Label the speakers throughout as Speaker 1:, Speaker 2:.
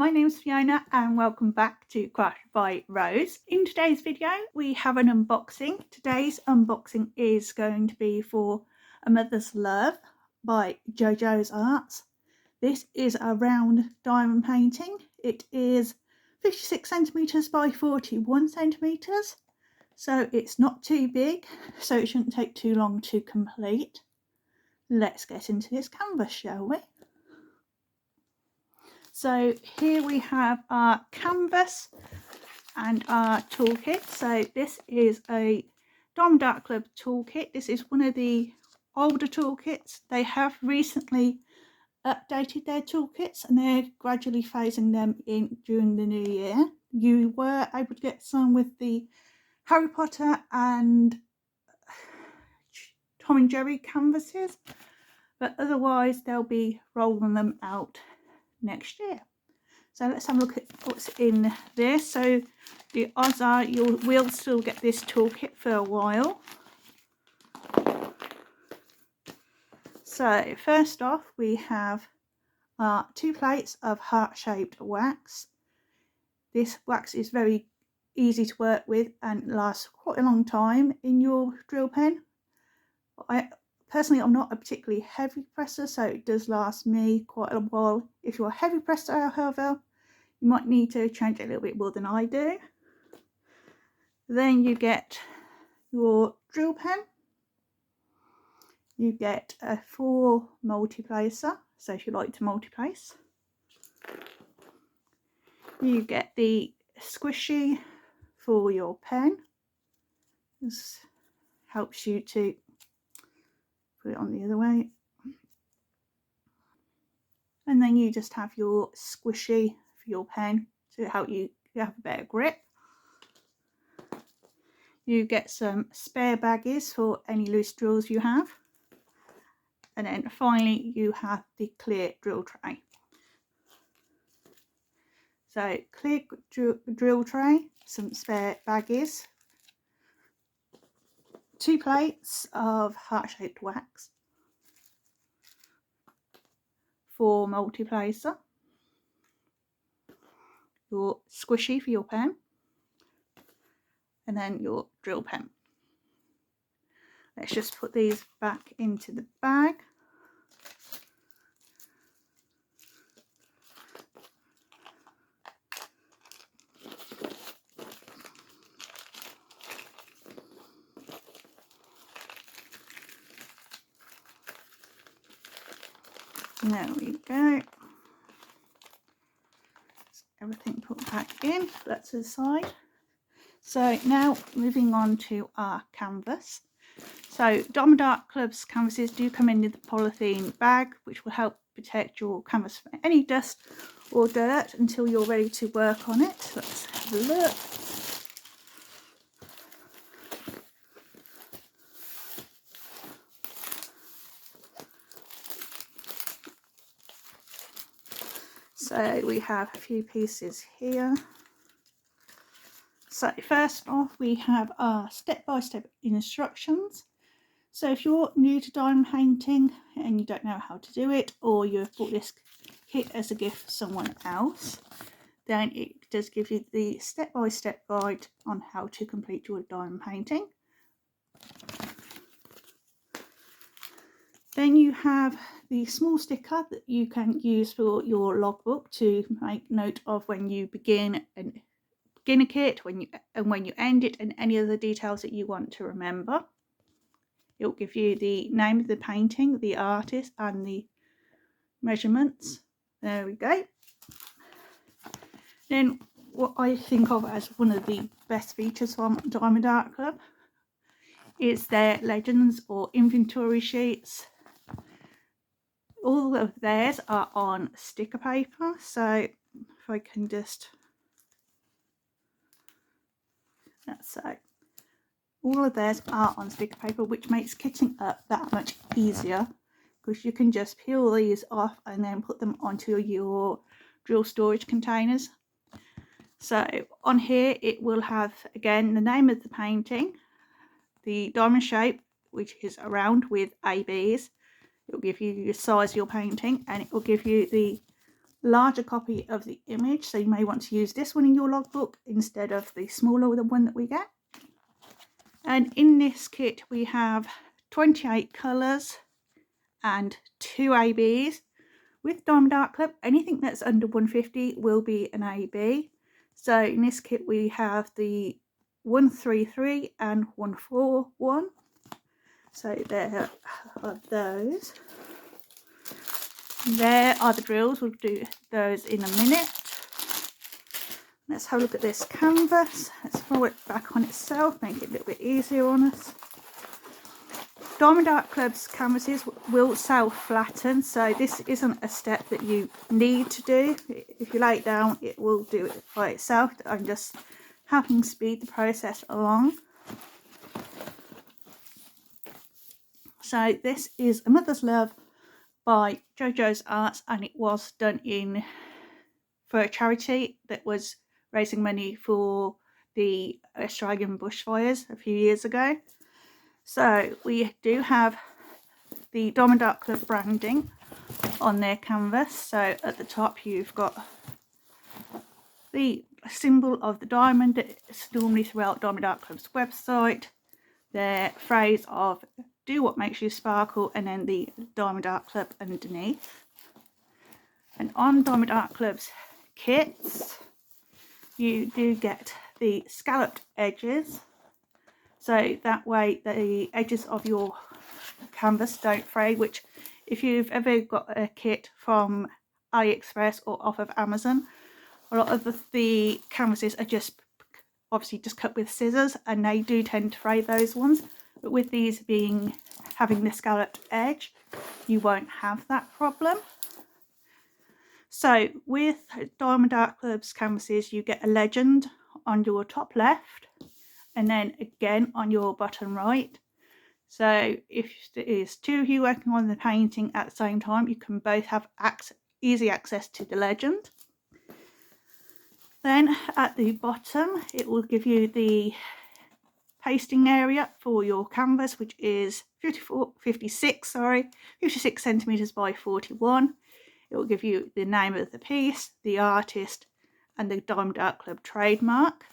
Speaker 1: my name's Fiona and welcome back to Craft by Rose. In today's video we have an unboxing. Today's unboxing is going to be for A Mother's Love by JoJo's Arts. This is a round diamond painting. It is 56 centimetres by 41 centimetres, so it's not too big, so it shouldn't take too long to complete. Let's get into this canvas, shall we? So here we have our canvas and our toolkit. So this is a Dominar Art Club toolkit. This is one of the older toolkits. They have recently updated their toolkits and they're gradually phasing them in during the new year. You were able to get some with the Harry Potter and Tom and Jerry canvases, but otherwise they'll be rolling them out next year. So let's have a look at what's in this. So the odds are you will still get this toolkit for a while. So first off we have 2 plates of heart-shaped wax. This wax is very easy to work with and lasts quite a long time in your drill pen. Personally, I'm not a particularly heavy presser, so it does last me quite a while. If you're a heavy presser, however, you might need to change it a little bit more than I do. Then you get your drill pen. You get a 4 multi-placer, so if you like to multi-place. You get the squishy for your pen. This helps you to put it on the other way, and then you just have your squishy for your pen to help you have a better grip. You get some spare baggies for any loose drills you have, and then finally you have the clear drill tray. So clear drill tray, some spare baggies, 2 plates of heart-shaped wax, 4 multi-placer, your squishy for your pen, and then your drill pen. Let's just put these back into the bag. There we go. Everything put back in, that's to the side. So now moving on to our canvas. So Dominar Art Club's canvases do come in the polythene bag, which will help protect your canvas from any dust or dirt until you're ready to work on it. Let's have a look. So we have a few pieces here. So first off we have our step-by-step instructions. So if you're new to diamond painting and you don't know how to do it, or you've bought this kit as a gift for someone else, then it does give you the step-by-step guide on how to complete your diamond painting. Then you have the small sticker that you can use for your logbook to make note of when you begin a kit, when you end it, and any other details that you want to remember. It will give you the name of the painting, the artist, and the measurements. There we go. Then what I think of as one of the best features from Dominar Art Club is their legends or inventory sheets. All of theirs are on sticker paper, so if I can just, that's so. All of theirs are on sticker paper, which makes kitting up that much easier because you can just peel these off and then put them onto your drill storage containers. So on here it will have again the name of the painting, the diamond shape, which is a round with ABs. It will give you the size of your painting, and it will give you the larger copy of the image, so you may want to use this one in your logbook instead of the smaller one that we get. And in this kit we have 28 colours and 2 ABs. With Diamond Art Club, anything that's under 150 will be an AB. So in this kit we have the 133 and 141. So there are those. There are the drills. We'll do those in a minute. Let's have a look at this canvas. Let's throw it back on itself, make it a little bit easier on us. Diamond Art Club's canvases will self-flatten, so this isn't a step that you need to do. If you lay it down, it will do it by itself. I'm just helping speed the process along. So this is A Mother's Love by JoJo's Arts, and it was done for a charity that was raising money for the Australian bushfires a few years ago. So we do have the Diamond Art Club branding on their canvas. So at the top you've got the symbol of the diamond. It's normally throughout Diamond Art Club's website. Their phrase of "do what makes you sparkle," and then the Diamond Art Club underneath. And on Diamond Art Club's kits you do get the scalloped edges, so that way the edges of your canvas don't fray, which if you've ever got a kit from AliExpress or off of Amazon, a lot of the canvases are just obviously just cut with scissors and they do tend to fray, those ones. But with these having the scalloped edge, you won't have that problem. So with Diamond Art Club's canvases you get a legend on your top left and then again on your bottom right. So if there is two of you working on the painting at the same time, you can both have easy access to the legend. Then at the bottom it will give you the pasting area for your canvas, which is 56 centimeters by 41. It will give you the name of the piece, the artist, and the Diamond Art Club trademark.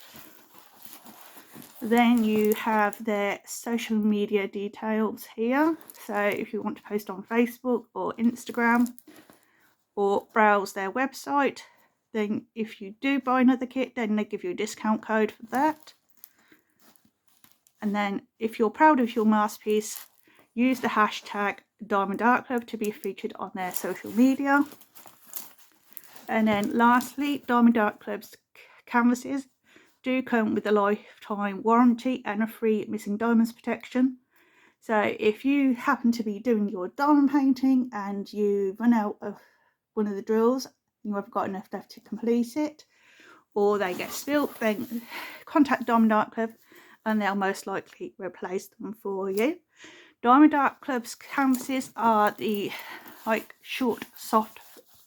Speaker 1: Then you have their social media details here. So if you want to post on Facebook or Instagram or browse their website, then if you do buy another kit, then they give you a discount code for that. And then if you're proud of your masterpiece, use the hashtag Diamond Art Club to be featured on their social media. And then lastly, Diamond Art Club's canvases do come with a lifetime warranty and a free missing diamonds protection. So if you happen to be doing your diamond painting and you run out of one of the drills, you haven't got enough left to complete it, or they get spilt, then contact Diamond Art Club and they'll most likely replace them for you. Diamond Art Club's canvases are the short soft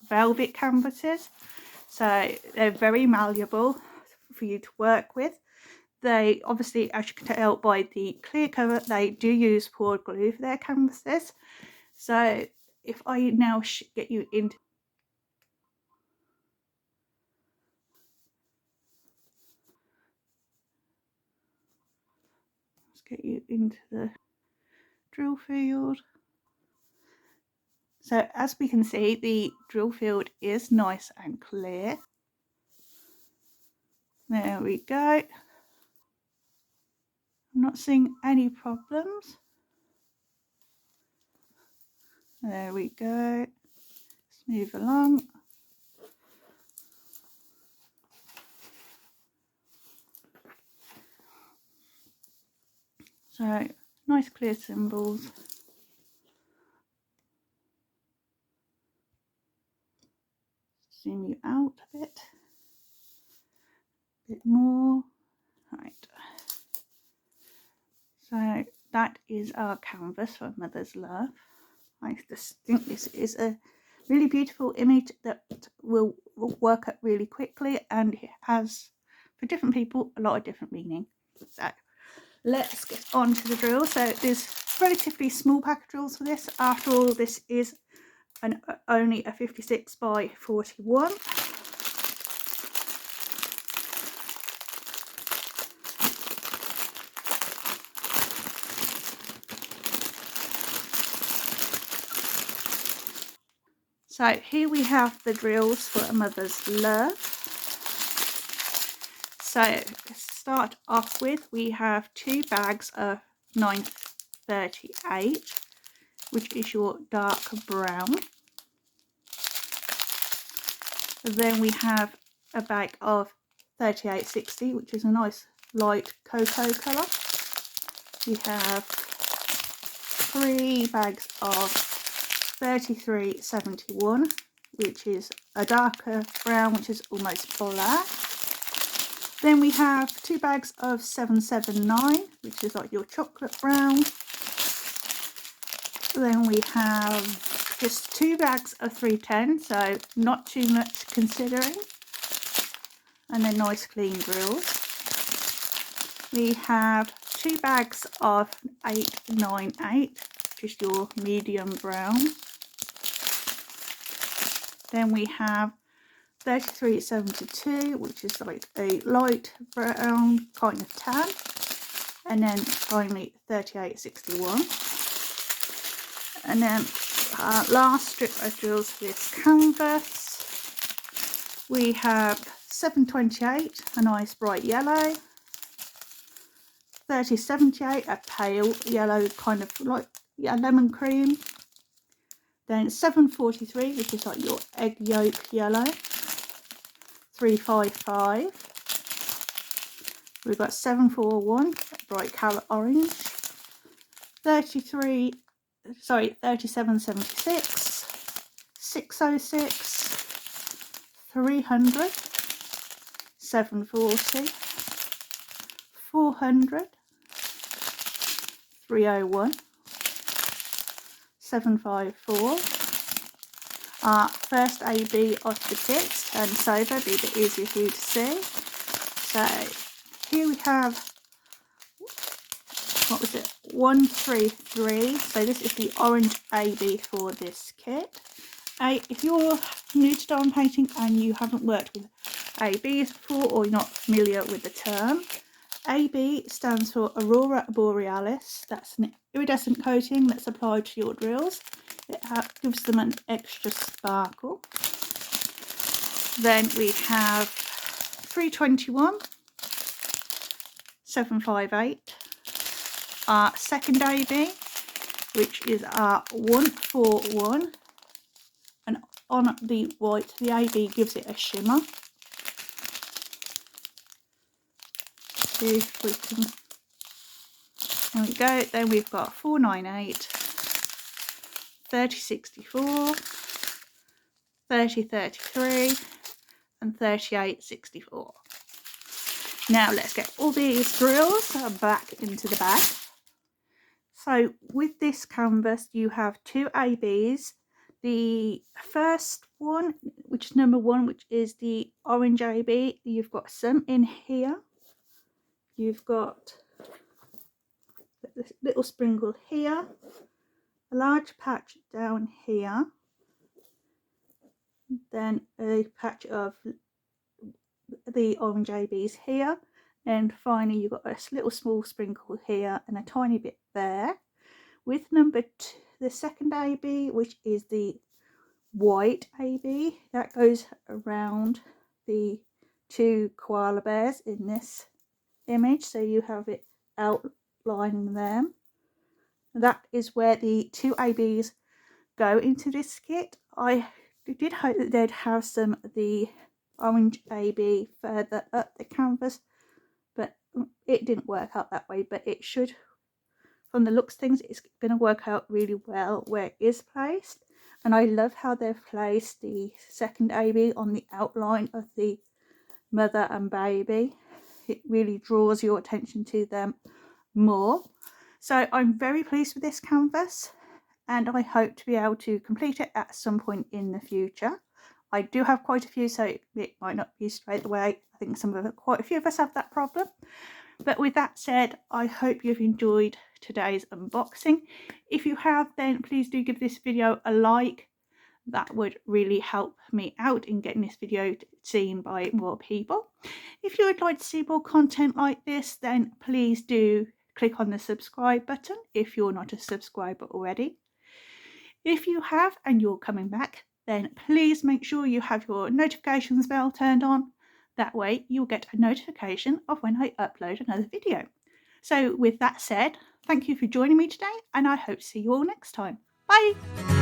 Speaker 1: velvet canvases, so they're very malleable for you to work with. They obviously, as you can tell by the clear cover, they do use poured glue for their canvases. So if I now get you into the drill field. So as we can see, the drill field is nice and clear. There we go. I'm not seeing any problems. There we go. Let's move along. So nice clear symbols. Zoom you out a bit more. Right. So that is our canvas for Mother's Love. I just think this is a really beautiful image that will work up really quickly, and it has, for different people, a lot of different meaning. So let's get on to the drill. So there's relatively small pack drills for this. After all, this is and only a 56 by 41. So here we have the drills for a mother's love. So to start off with, we have 2 bags of 938, which is your dark brown. Then we have a bag of 3860, which is a nice light cocoa colour. We have 3 bags of 3371, which is a darker brown, which is almost black. Then we have 2 bags of 779, which is like your chocolate brown. Then we have just 2 bags of 310, so not too much considering. And then nice clean drills. We have 2 bags of 898, which is your medium brown. Then we have 3372, which is like a light brown kind of tan. And then finally 3861. And then our last strip of drills for this canvas, we have 728, a nice bright yellow. 3078, a pale yellow, kind of like lemon cream. Then 743, which is like your egg yolk yellow. 355. We've got 741, bright colour orange. 3776, 606, 300, 740, 400, 301, 754. Our first AB of the kit, and so it'll be a bit easier for you to see. So here we have, what was it, 133. So this is the orange AB for this kit. If you're new to diamond painting and you haven't worked with ABs before, or you're not familiar with the term, AB stands for Aurora Borealis. That's an iridescent coating that's applied to your drills. It gives them an extra sparkle. Then we have 321, 758, our second AB, which is our 141, and on the white, the AB gives it a shimmer. See if we can, there we go. Then we've got 498, 3064, 3033, and 3864. Now let's get all these drills back into the bag. So with this canvas you have 2 ABs. The first one, which is number 1, which is the orange AB, you've got some in here. You've got this little sprinkle here, a large patch down here, then a patch of the orange ABs here, and finally you've got a little small sprinkle here and a tiny bit there. With number 2, the second AB, which is the white AB, that goes around the 2 koala bears in this image, so you have it outlining them. That is where the 2 ABs go into this kit. I did hope that they'd have some of the orange AB further up the canvas, but it didn't work out that way. But it should, from the looks of things, it's going to work out really well where it is placed. And I love how they've placed the second AB on the outline of the mother and baby. It really draws your attention to them more. So I'm very pleased with this canvas, and I hope to be able to complete it at some point in the future. I do have quite a few, so it might not be straight away. I think quite a few of us have that problem. But with that said, I hope you've enjoyed today's unboxing. If you have, then please do give this video a like, That would really help me out in getting this video seen by more people. If you would like to see more content like this, then please do click on the subscribe button if you're not a subscriber already. If you have and you're coming back, then please make sure you have your notifications bell turned on. That way you'll get a notification of when I upload another video. So with that said, thank you for joining me today, and I hope to see you all next time. Bye!